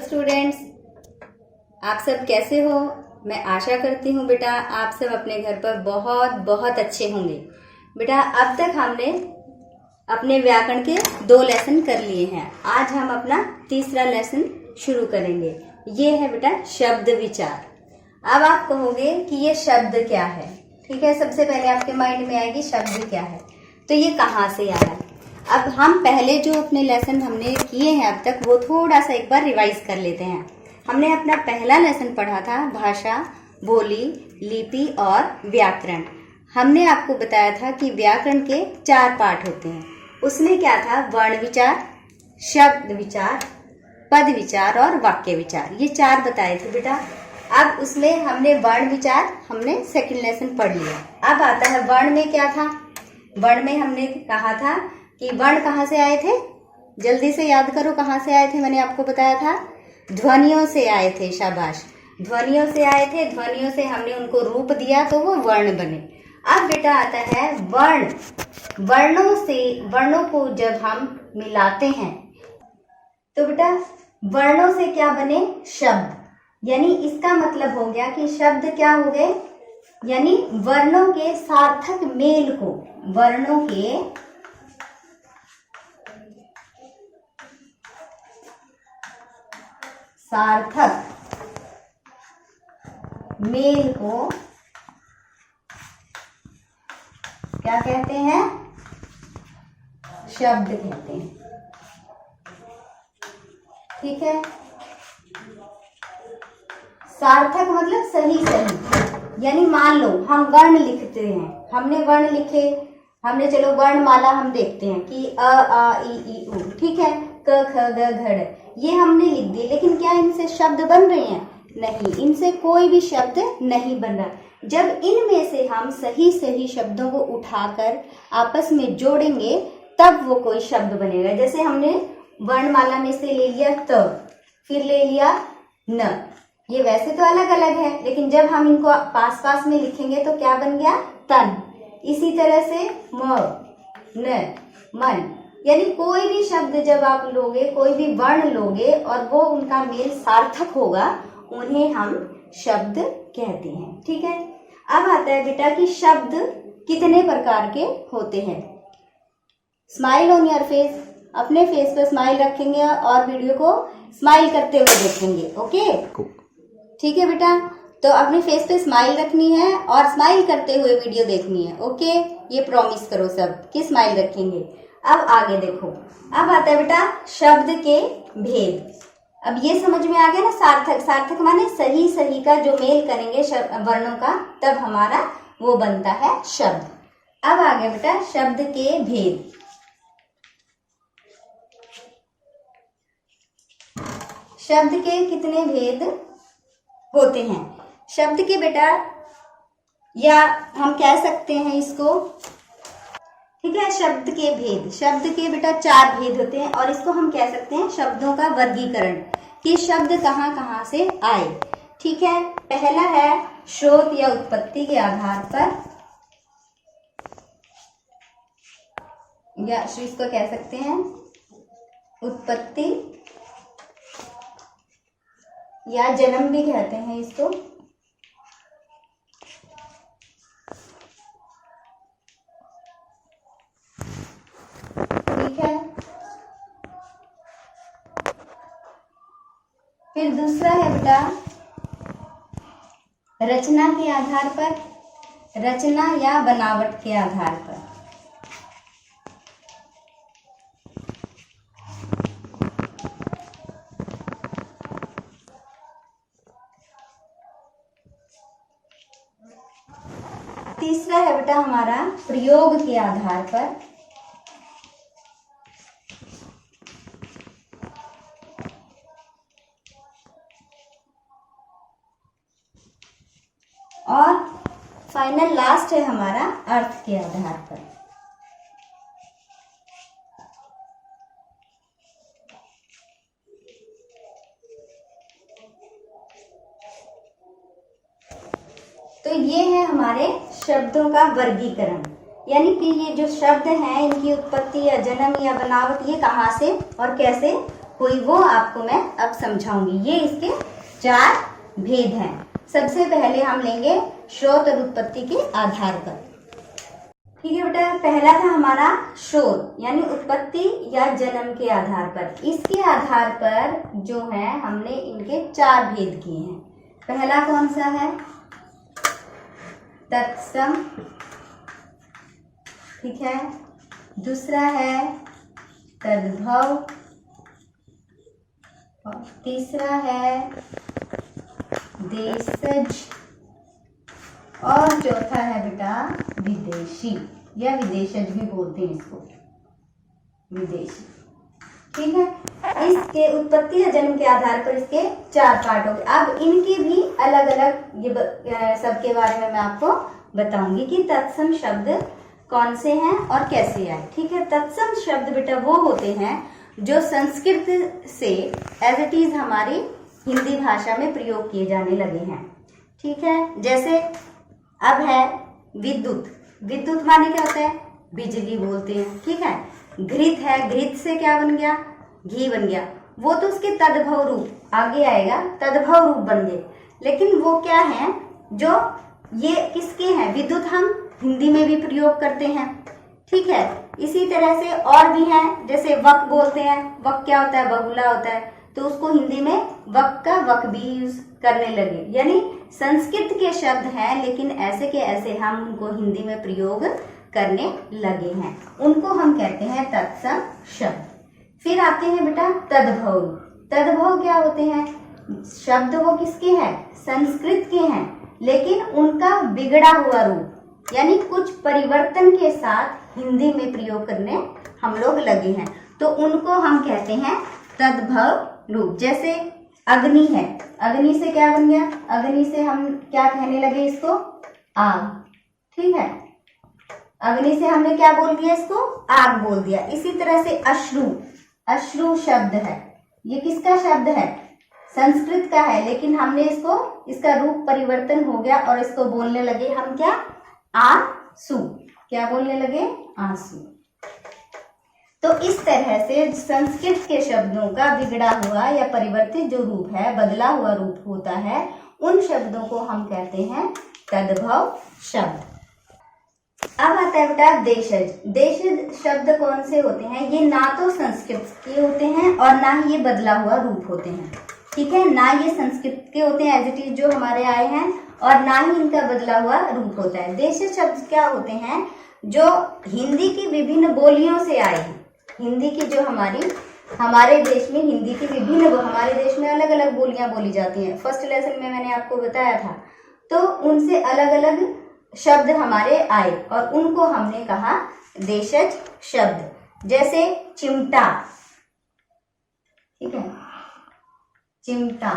Students, आप सब कैसे हो। मैं आशा करती हूँ बेटा आप सब अपने घर पर बहुत बहुत अच्छे होंगे। बेटा अब तक हमने अपने व्याकरण के 2 लेसन कर लिए हैं। आज हम अपना तीसरा लेसन शुरू करेंगे। ये है बेटा शब्द विचार। अब आप कहोगे कि ये शब्द क्या है। ठीक है, सबसे पहले आपके माइंड में आएगी शब्द क्या है, तो ये कहाँ से आया। अब हम पहले जो अपने लेसन हमने किए हैं अब तक वो थोड़ा सा एक बार रिवाइज कर लेते हैं। हमने अपना पहला लेसन पढ़ा था भाषा, बोली, लिपि और व्याकरण। हमने आपको बताया था कि व्याकरण के 4 पार्ट होते हैं। उसमें क्या था, वर्ण विचार, शब्द विचार, पद विचार और वाक्य विचार, ये 4 बताए थे बेटा। अब उसमें हमने वर्ण विचार हमने सेकंड लेसन पढ़ लिया। अब आता है वर्ण में क्या था। वर्ण में हमने कहा था कि वर्ण कहाँ से आए थे, जल्दी से याद करो कहाँ से आए थे। मैंने आपको बताया था ध्वनियों से आए थे। शाबाश, ध्वनियों से आए थे। ध्वनियों से हमने उनको रूप दिया तो वो वर्ण बने। अब बेटा आता है वर्ण। वर्णों को जब हम मिलाते हैं तो बेटा वर्णों से क्या बने, शब्द। यानी इसका मतलब हो गया कि शब्द क्या हो गए, यानी वर्णों के सार्थक मेल को, वर्णों के सार्थक मेल को क्या कहते हैं, शब्द कहते हैं। ठीक है, सार्थक मतलब सही सही। यानी मान लो हम वर्ण लिखते हैं, हमने वर्ण लिखे, हमने चलो वर्णमाला हम देखते हैं कि अ आ इ ई उ, ठीक है, क ख ग घ, ये हमने लिख दिए, लेकिन क्या इनसे शब्द बन रहे हैं, नहीं, इनसे कोई भी शब्द नहीं बन रहा। जब इनमें से हम सही सही शब्दों को उठाकर आपस में जोड़ेंगे तब वो कोई शब्द बनेगा। जैसे हमने वर्णमाला में से ले लिया त, फिर ले लिया न, ये वैसे तो अलग अलग है लेकिन जब हम इनको पास पास में लिखेंगे तो क्या बन गया, तन। इसी तरह से म, न, मन, यानी कोई भी शब्द जब आप लोगे, कोई भी वर्ण लोगे और वो उनका मेल सार्थक होगा, उन्हें हम शब्द कहते हैं। ठीक है, अब आता है बेटा कि शब्द कितने प्रकार के होते हैं। स्माइल ऑन योर फेस, अपने फेस पे स्माइल रखेंगे और वीडियो को स्माइल करते हुए देखेंगे। ओके, ठीक है बेटा, तो अपने फेस पे स्माइल रखनी है और स्माइल करते हुए वीडियो देखनी है। ओके, ये प्रॉमिस करो सब कि स्माइल रखेंगे। अब आगे देखो, अब आता है बेटा शब्द के भेद। अब ये समझ में आ गया ना, सार्थक, सार्थक माने सही सही का जो मेल करेंगे वर्णों का, तब हमारा वो बनता है शब्द। अब आ गया बेटा शब्द के भेद। शब्द के कितने भेद होते हैं। शब्द के बेटा, या हम कह सकते हैं इसको, ठीक है, शब्द के भेद, शब्द के बेटा 4 भेद होते हैं और इसको हम कह सकते हैं शब्दों का वर्गीकरण, कि शब्द कहाँ कहाँ से आए। ठीक है, पहला है स्रोत या उत्पत्ति के आधार पर, या इसको कह सकते हैं उत्पत्ति या जन्म भी कहते हैं इसको। ठीक है, फिर दूसरा है बेटा रचना के आधार पर, रचना या बनावट के आधार पर। तीसरा है बेटा हमारा प्रयोग के आधार पर, और फाइनल लास्ट है हमारा अर्थ के आधार पर। तो ये है हमारे शब्दों का वर्गीकरण, यानी कि ये जो शब्द हैं इनकी उत्पत्ति या जन्म या बनावट ये कहाँ से और कैसे हुई वो आपको मैं अब समझाऊंगी। ये इसके 4 भेद हैं। सबसे पहले हम लेंगे स्रोत और उत्पत्ति के आधार पर। ठीक है बेटा, पहला था हमारा स्रोत यानी उत्पत्ति या जन्म के आधार पर। इसके आधार पर जो है हमने इनके 4 भेद किए हैं। पहला कौन सा है? तत्सम, ठीक है। दूसरा है तद्भव, और तीसरा है देशज, और चौथा है बेटा विदेशी या विदेशज भी बोलते हैं इसको, विदेशी। ठीक है, इसके उत्पत्ति या जन्म के आधार पर इसके 4 पार्ट हो गए। अब इनके भी अलग अलग ये सबके बारे में मैं आपको बताऊंगी कि तत्सम शब्द कौन से हैं और कैसे आए। ठीक है, तत्सम शब्द बेटा वो होते हैं जो संस्कृत से एज इट इज हमारी हिंदी भाषा में प्रयोग किए जाने लगे हैं। ठीक है, जैसे अब है विद्युत। विद्युत माने क्या होता है? बिजली बोलते हैं। ठीक है, घृत है, घृत से क्या बन गया? घी बन गया। वो तो उसके तद्भव रूप आगे आएगा, तद्भव रूप बन गए। लेकिन वो क्या है जो ये किसके हैं? विद्युत हम हिंदी में भी प्रयोग करते हैं। ठीक है, इसी तरह से और भी हैं, जैसे वक बोलते हैं। वक क्या होता है? बगुला होता है, तो उसको हिंदी में वक का वक भी यूज करने लगे। यानी संस्कृत के शब्द हैं लेकिन ऐसे के ऐसे हम उनको हिंदी में प्रयोग करने लगे हैं, उनको हम कहते हैं तत्सम शब्द। फिर आते हैं बेटा तद्भव। तद्भव क्या होते हैं? शब्द वो किसके हैं? संस्कृत के हैं, लेकिन उनका बिगड़ा हुआ रूप यानी कुछ परिवर्तन के साथ हिंदी में प्रयोग करने हम लोग लगे हैं, तो उनको हम कहते हैं तद्भव रूप। जैसे अग्नि है, अग्नि से क्या बन गया? अग्नि से हम क्या कहने लगे? इसको आग। ठीक है, अग्नि से हमने क्या बोल दिया? इसको आग बोल दिया। इसी तरह से अश्रु, अश्रु शब्द है, ये किसका शब्द है? संस्कृत का है, लेकिन हमने इसको इसका रूप परिवर्तन हो गया और इसको बोलने लगे हम क्या? आंसू। क्या बोलने लगे? आंसू। तो इस तरह से संस्कृत के शब्दों का बिगड़ा हुआ या परिवर्तित जो रूप है, बदला हुआ रूप होता है, उन शब्दों को हम कहते हैं तद्भव शब्द। अब आता है बेटा देशज। देशज शब्द कौन से होते हैं? ये ना तो संस्कृत के होते हैं और ना ही ये बदला हुआ रूप होते हैं। ठीक है, ना ये संस्कृत के होते हैं एज इट इज जो हमारे आए हैं, और ना ही इनका बदला हुआ रूप होता है। देशज शब्द क्या होते हैं? जो हिंदी की विभिन्न बोलियों से आए हैं। हिंदी की जो हमारे देश में हिंदी की विभिन्न, हमारे देश में अलग अलग बोलियां बोली जाती हैं। फर्स्ट लेसन में मैंने आपको बताया था, तो उनसे अलग अलग शब्द हमारे आए और उनको हमने कहा देशज शब्द। जैसे चिमटा, ठीक है, चिमटा,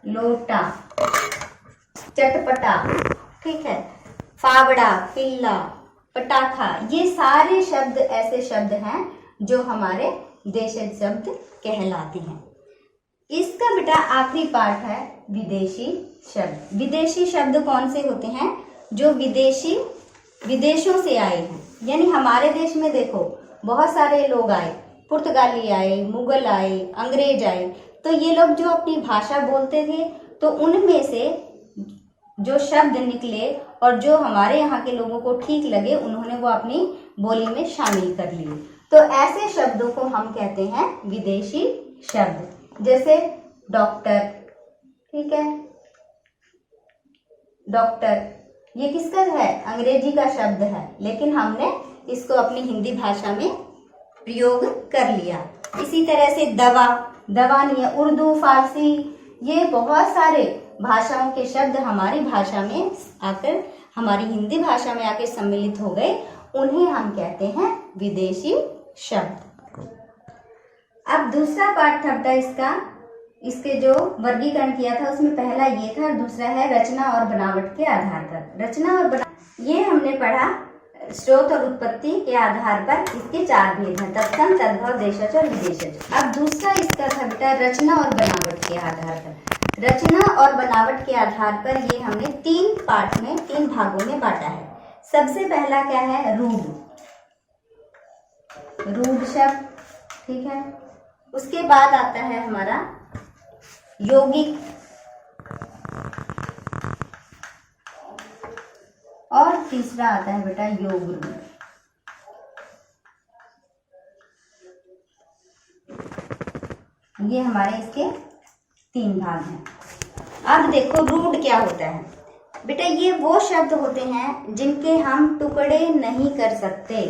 लोटा, चटपटा, ठीक है, फावड़ा, पिल्ला, पटाखा, ये सारे शब्द ऐसे शब्द हैं जो हमारे देशज शब्द कहलाते हैं। इसका बेटा आखिरी पार्ट है विदेशी शब्द। विदेशी शब्द कौन से होते हैं? जो विदेशों से आए हैं। यानी हमारे देश में देखो बहुत सारे लोग आए, पुर्तगाली आए, मुगल आए, अंग्रेज आए, तो ये लोग जो अपनी भाषा बोलते थे, तो उनमें से जो शब्द निकले और जो हमारे यहाँ के लोगों को ठीक लगे, उन्होंने वो अपनी बोली में शामिल कर लिए। तो ऐसे शब्दों को हम कहते हैं विदेशी शब्द। जैसे डॉक्टर, ठीक है, डॉक्टर ये किसका है? अंग्रेजी का शब्द है, लेकिन हमने इसको अपनी हिंदी भाषा में प्रयोग कर लिया। इसी तरह से दवा, दवा नहीं है, उर्दू, फारसी, ये बहुत सारे भाषाओं के शब्द हमारी भाषा में आकर, हमारी हिंदी भाषा में आकर सम्मिलित हो गए, उन्हें हम कहते हैं विदेशी शब्द। अब दूसरा पार्ट था बेटा इसका, इसके जो वर्गीकरण किया था उसमें पहला ये था, और दूसरा है रचना और बनावट के आधार पर। रचना और ये हमने पढ़ा स्रोत और उत्पत्ति के आधार पर इसके 4 भेद हैं, तत्सम, तद्भव, देशज और विदेशज। अब दूसरा इसका था बेटा रचना और बनावट के आधार पर। रचना और बनावट के आधार पर ये हमने 3 पार्ट में, 3 भागों में बांटा है। सबसे पहला क्या है? रूढ़। रूढ़ शब्द, ठीक है। उसके बाद आता है हमारा यौगिक और तीसरा आता है बेटा योग रूढ़। ये हमारे इसके 3 भाग हैं। अब देखो रूढ़ क्या होता है बेटा। ये वो शब्द होते हैं जिनके हम टुकड़े नहीं कर सकते।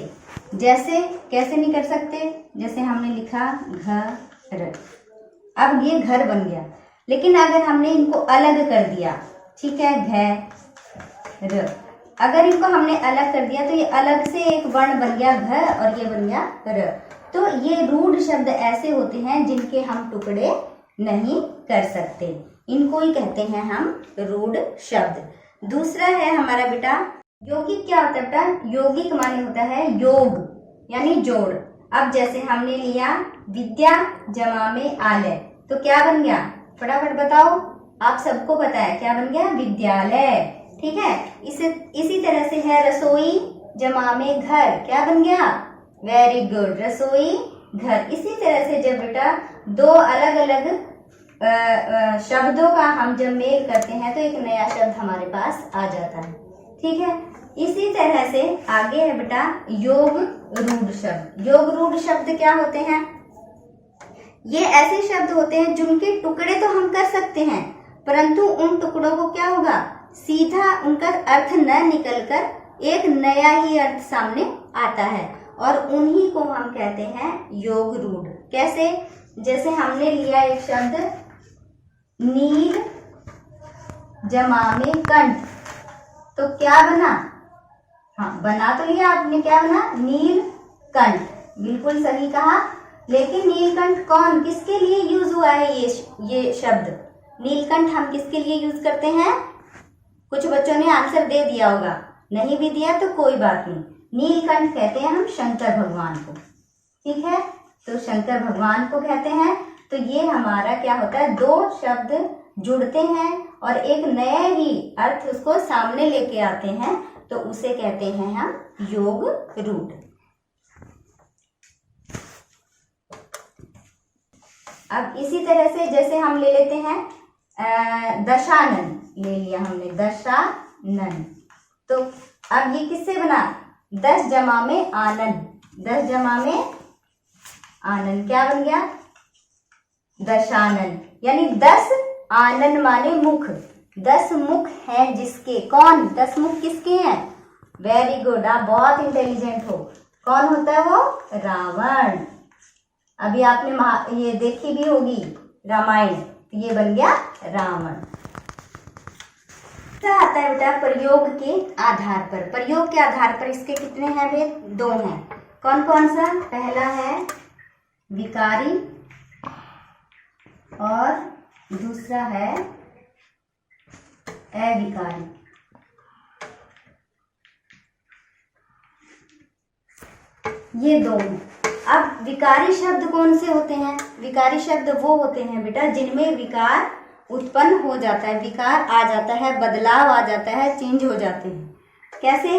जैसे कैसे नहीं कर सकते? जैसे हमने लिखा घर, अब ये घर बन गया, लेकिन अगर हमने इनको अलग कर दिया, ठीक है, घर, अगर इनको हमने अलग कर दिया तो ये अलग से एक वर्ण बन गया घ और ये बन गया र। तो ये रूढ़ शब्द ऐसे होते हैं जिनके हम टुकड़े नहीं कर सकते, इनको ही कहते हैं हम रूढ़ शब्द। दूसरा है हमारा बेटा यौगिक। क्या होता है बेटा? यौगिक माने होता है योग यानी जोड़। अब जैसे हमने लिया विद्या जमा में आलय, तो क्या बन गया? फटाफट बताओ, आप सबको पता है क्या बन गया? विद्यालय, ठीक है। इसी तरह से है रसोई जमा में घर, क्या बन गया? वेरी गुड, रसोई घर। इसी तरह से जब बेटा दो अलग अलग शब्दों का हम जब मेल करते हैं तो एक नया शब्द हमारे पास आ जाता है, ठीक है। इसी तरह से आगे है बेटा योग रूढ़ शब्द। योग रूढ़ शब्द क्या होते हैं? ये ऐसे शब्द होते हैं जिनके टुकड़े तो हम कर सकते हैं, परंतु उन टुकड़ों को क्या होगा? सीधा उनका अर्थ न निकलकर एक नया ही अर्थ सामने आता है, और उन्हीं को हम कहते हैं योग रूढ़। कैसे? जैसे हमने लिया एक शब्द नील जमा में कंठ, तो क्या बना? हाँ, बना तो लिया आपने, क्या बना? नीलकंठ, बिल्कुल सही कहा। लेकिन नीलकंठ कौन, किसके लिए यूज हुआ है? ये शब्द नीलकंठ हम किसके लिए यूज करते हैं? कुछ बच्चों ने आंसर दे दिया होगा, नहीं भी दिया तो कोई बात नहीं। नीलकंठ कहते हैं हम शंकर भगवान को, ठीक है। तो शंकर भगवान को कहते हैं। तो ये हमारा क्या होता है? दो शब्द जुड़ते हैं और एक नया ही अर्थ उसको सामने लेके आते हैं, तो उसे कहते हैं हम योग रूढ़। अब इसी तरह से जैसे हम ले लेते हैं दशानन, ले लिया हमने दशानन, तो अब ये किससे बना? 10 जमा में आनन, 10 जमा में आनन, क्या बन गया? दशानन। यानी 10 आनन माने मुख, 10 मुख हैं जिसके। कौन? 10 मुख किसके हैं? वेरी गुड, आप बहुत इंटेलिजेंट हो। कौन होता है वो? रावण। अभी आपने ये देखी भी होगी रामायण, तो ये बन गया रावण। क्या आता है बेटा? प्रयोग के आधार पर। प्रयोग के आधार पर इसके कितने हैं बे? 2 हैं। कौन कौन सा? पहला है विकारी और दूसरा है अविकारी। ये 2 हैं। अब विकारी शब्द कौन से होते हैं? विकारी शब्द वो होते हैं बेटा जिनमें विकार उत्पन्न हो जाता है, विकार आ जाता है, बदलाव आ जाता है, चेंज हो जाते हैं। कैसे?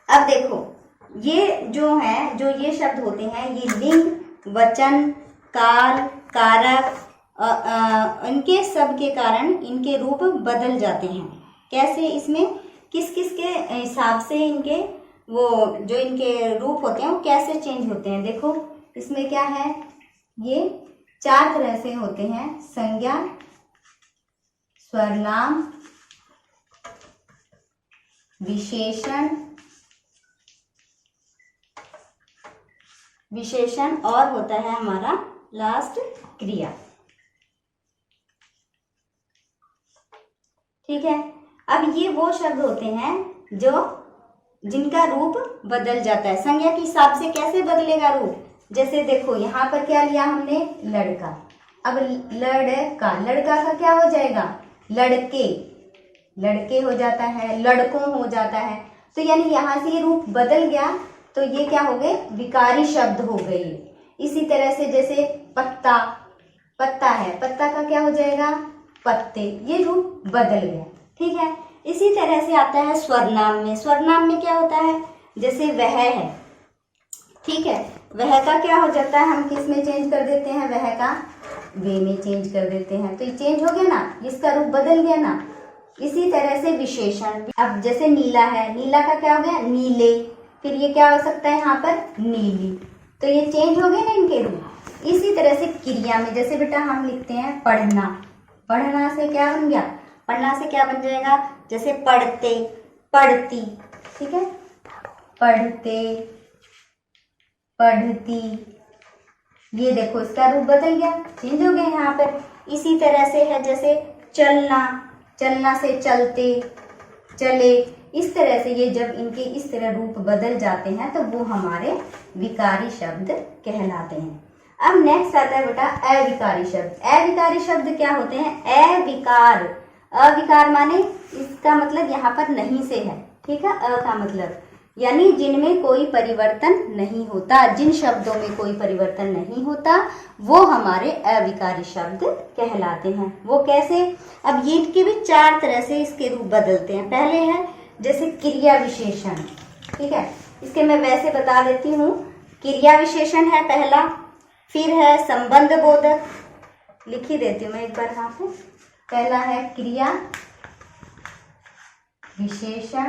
अब देखो, ये जो है, जो ये शब्द होते हैं, ये लिंग, वचन, काल, कारक, इनके सब के कारण इनके रूप बदल जाते हैं। कैसे? इसमें किस किस के हिसाब से इनके वो जो इनके रूप होते हैं वो कैसे चेंज होते हैं? देखो इसमें क्या है, ये 4 तरह से होते हैं। संज्ञा, स्वरनाम, विशेषण और होता है हमारा लास्ट क्रिया, ठीक है। अब ये वो शब्द होते हैं जिनका रूप बदल जाता है। संज्ञा के हिसाब से कैसे बदलेगा रूप? जैसे देखो यहाँ पर क्या लिया हमने? लड़का। अब लड़का का क्या हो जाएगा? लड़के, लड़के हो जाता है, लड़कों हो जाता है। तो यानी यहाँ से ये रूप बदल गया, तो ये क्या हो गए? विकारी शब्द हो गए। इसी तरह से जैसे पत्ता, पत्ता है, पत्ता का क्या हो जाएगा? पत्ते। ये रूप बदल गया, ठीक है। इसी तरह से आता है स्वरनाम में। स्वरनाम में क्या होता है? जैसे वह है, ठीक है, वह का क्या हो जाता है, हम किस में चेंज कर देते हैं, वह का वे में चेंज कर देते हैं। तो ये चेंज हो गया ना, इसका रूप बदल गया ना। इसी तरह से विशेषण, अब जैसे नीला है, नीला का क्या हो गया, नीले, फिर ये क्या हो सकता है यहाँ पर, नीली। तो ये चेंज हो गए ना इनके रूप। इसी तरह से क्रिया में, जैसे बेटा हम लिखते हैं पढ़ना, पढ़ना से क्या बन गया, पढ़ना से क्या बन जाएगा, जैसे पढ़ते, पढ़ती, ठीक है, पढ़ते, पढ़ती, ये देखो इसका रूप बदल गया, चेंज हो गया यहाँ पर। इसी तरह से है जैसे चलना, चलना से चलते, चले, इस तरह से ये जब इनके इस तरह रूप बदल जाते हैं तो वो हमारे विकारी शब्द कहलाते हैं। अब नेक्स्ट आता है बेटा अविकारी शब्द। अविकारी शब्द क्या होते हैं, अविकार, अविकार माने इसका मतलब यहाँ पर नहीं से है, ठीक है, अ का मतलब यानी जिनमें कोई परिवर्तन नहीं होता, जिन शब्दों में कोई परिवर्तन नहीं होता वो हमारे अविकारी शब्द कहलाते हैं। वो कैसे, अब ये के भी चार तरह से इसके रूप बदलते हैं। पहले है जैसे क्रिया विशेषण, ठीक है, इसके मैं वैसे बता देती हूँ। क्रिया विशेषण है पहला, फिर है संबंध बोधक, लिख ही देती हूँ मैं एक बार यहाँ पे। पहला है क्रिया विशेषण,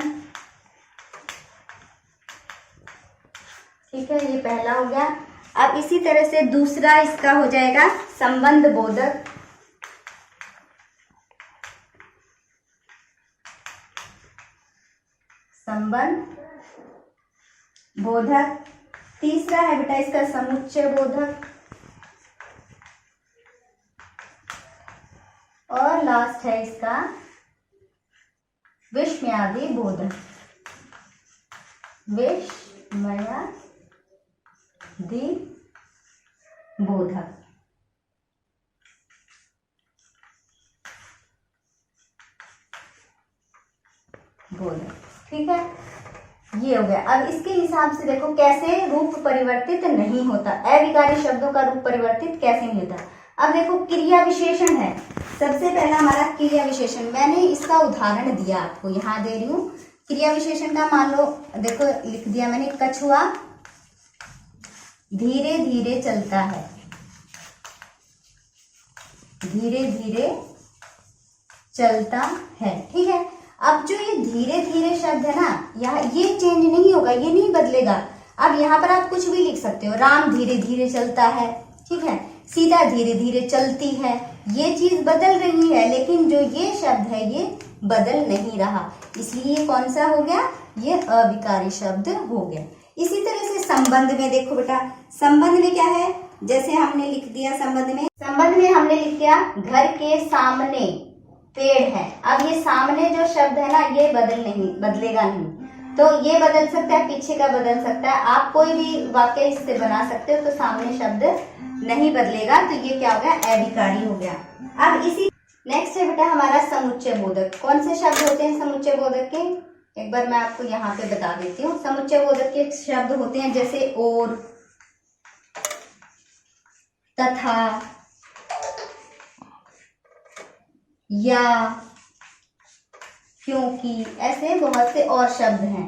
ठीक है, ये पहला हो गया। अब इसी तरह से दूसरा इसका हो जाएगा संबंध बोधक, संबंध बोधक। तीसरा है बेटा इसका समुच्चय बोधक, और लास्ट है इसका विस्मयादि बोधक, विस्मयादि बोधक। बोधक, ठीक है, ये हो गया। अब इसके हिसाब से देखो कैसे रूप परिवर्तित नहीं होता, अविकारी शब्दों का रूप परिवर्तित कैसे नहीं होता। अब देखो क्रिया विशेषण है, सबसे पहला हमारा क्रिया विशेषण, मैंने इसका उदाहरण दिया आपको, यहाँ दे रही हूँ। क्रिया विशेषण का मान लो, देखो लिख दिया मैंने, कछुआ धीरे धीरे चलता है, धीरे धीरे चलता है, ठीक है। अब जो ये धीरे धीरे शब्द है ना, यहाँ ये चेंज नहीं होगा, ये नहीं बदलेगा। अब यहाँ पर आप कुछ भी लिख सकते हो, राम धीरे धीरे चलता है, ठीक है, सीता धीरे धीरे चलती है, ये चीज बदल रही है, लेकिन जो ये शब्द है ये बदल नहीं रहा, इसलिए ये कौन सा हो गया, ये अविकारी शब्द हो गया। इसी तरह से संबंध में देखो बेटा, संबंध में क्या है, जैसे हमने लिख दिया संबंध में हमने लिख दिया घर के सामने पेड़ है। अब ये सामने जो शब्द है ना, ये बदलेगा नहीं, तो ये बदल सकता है, पीछे का बदल सकता है, आप कोई भी वाक्य इससे बना सकते हो, तो सामने शब्द नहीं बदलेगा, तो ये क्या हो गया, अविकारी हो गया। अब इसी नेक्स्ट है बेटा हमारा समुच्चय बोधक। कौन से शब्द होते हैं समुच्चय बोधक के, एक बार मैं आपको यहाँ पे बता देती हूँ। समुच्चय बोधक के शब्द होते हैं जैसे और, तथा, या, क्योंकि, ऐसे बहुत से और शब्द हैं,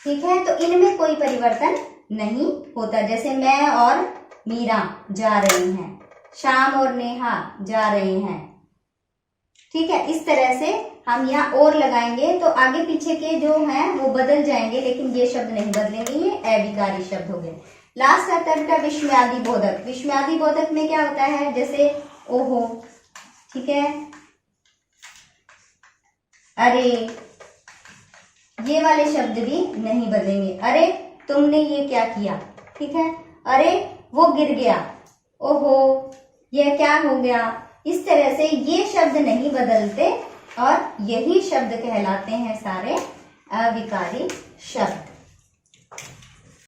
ठीक है। तो इनमें कोई परिवर्तन नहीं होता, जैसे मैं और मीरा जा रही हैं, श्याम और नेहा जा रहे हैं, ठीक है। इस तरह से हम यहाँ और लगाएंगे तो आगे पीछे के जो हैं वो बदल जाएंगे, लेकिन ये शब्द नहीं बदलेंगे, ये अविकारी शब्द हो गए। लास्ट आता है बेटा विस्मयादि बोधक। विस्मयादि बोधक में क्या होता है, जैसे ओहो, ठीक है, अरे, ये वाले शब्द भी नहीं बदलेंगे। अरे तुमने ये क्या किया, ठीक है, अरे वो गिर गया, ओहो ये क्या हो गया। इस तरह से ये शब्द नहीं बदलते और यही शब्द कहलाते हैं सारे अविकारी शब्द।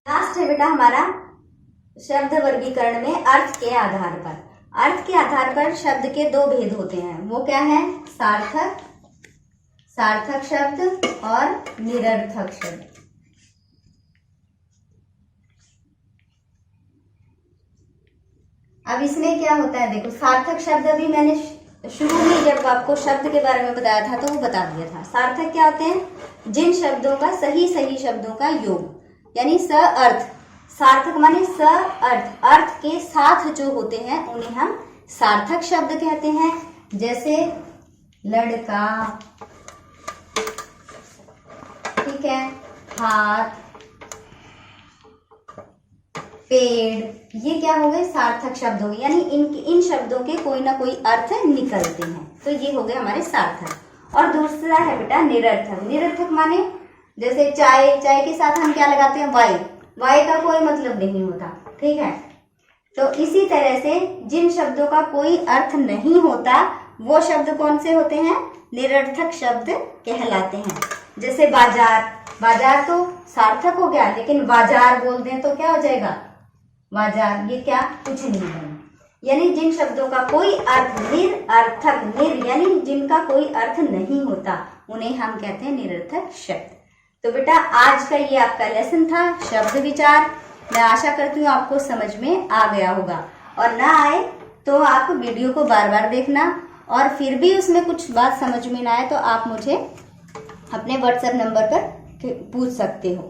लास्ट है बेटा हमारा शब्द वर्गीकरण में अर्थ के आधार पर। अर्थ के आधार पर शब्द के दो भेद होते हैं, वो क्या है, सार्थक शब्द और निरर्थक शब्द। अब इसमें क्या होता है, देखो सार्थक शब्द अभी मैंने शुरू में जब आपको शब्द के बारे में बताया था तो वो बता दिया था। सार्थक क्या होते हैं, जिन शब्दों का सही शब्दों का योग, यानी स अर्थ सार्थक माने स अर्थ, अर्थ के साथ जो होते हैं उन्हें हम सार्थक शब्द कहते हैं। जैसे लड़का, ठीक है, हाथ, पेड़, ये क्या हो गए? सार्थक शब्द हो गए, यानी इन शब्दों के कोई ना कोई अर्थ निकलते हैं, तो ये हो गए हमारे सार्थक। और दूसरा है बेटा निरर्थक। निरर्थक माने जैसे चाय, चाय के साथ हम क्या लगाते हैं? वाई, वाई का कोई मतलब नहीं होता, ठीक है। तो इसी तरह से जिन शब्दों का कोई अर्थ नहीं होता वो शब्द कौन से होते हैं? निरर्थक शब्द कहलाते हैं। जैसे बाजार, बाजार तो सार्थक हो गया, लेकिन बाजार बोल दें तो क्या हो जाएगा? बाजार, ये क्या? कुछ नहीं है। यानी जिन शब्दों का कोई अर्थ, निरर्थक, निर यानी जिनका कोई अर्थ नहीं होता, उन्हें हम कहते हैं निरर्थक शब्द। तो बेटा आज का ये आपका लेसन था, शब्द विचार। मैं आशा करती हूँ आपको समझ में आ गया होगा, और ना आए तो आप वीडियो को बार बार देखना, और फिर भी उसमें कुछ बात समझ में ना आए तो आप मुझे अपने व्हाट्सएप नंबर पर पूछ सकते हो।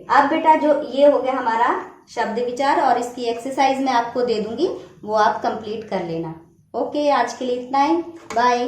अब बेटा जो ये हो गया हमारा शब्द विचार, और इसकी एक्सरसाइज मैं आपको दे दूंगी, वो आप कंप्लीट कर लेना। ओके, आज के लिए इतना ही, बाय।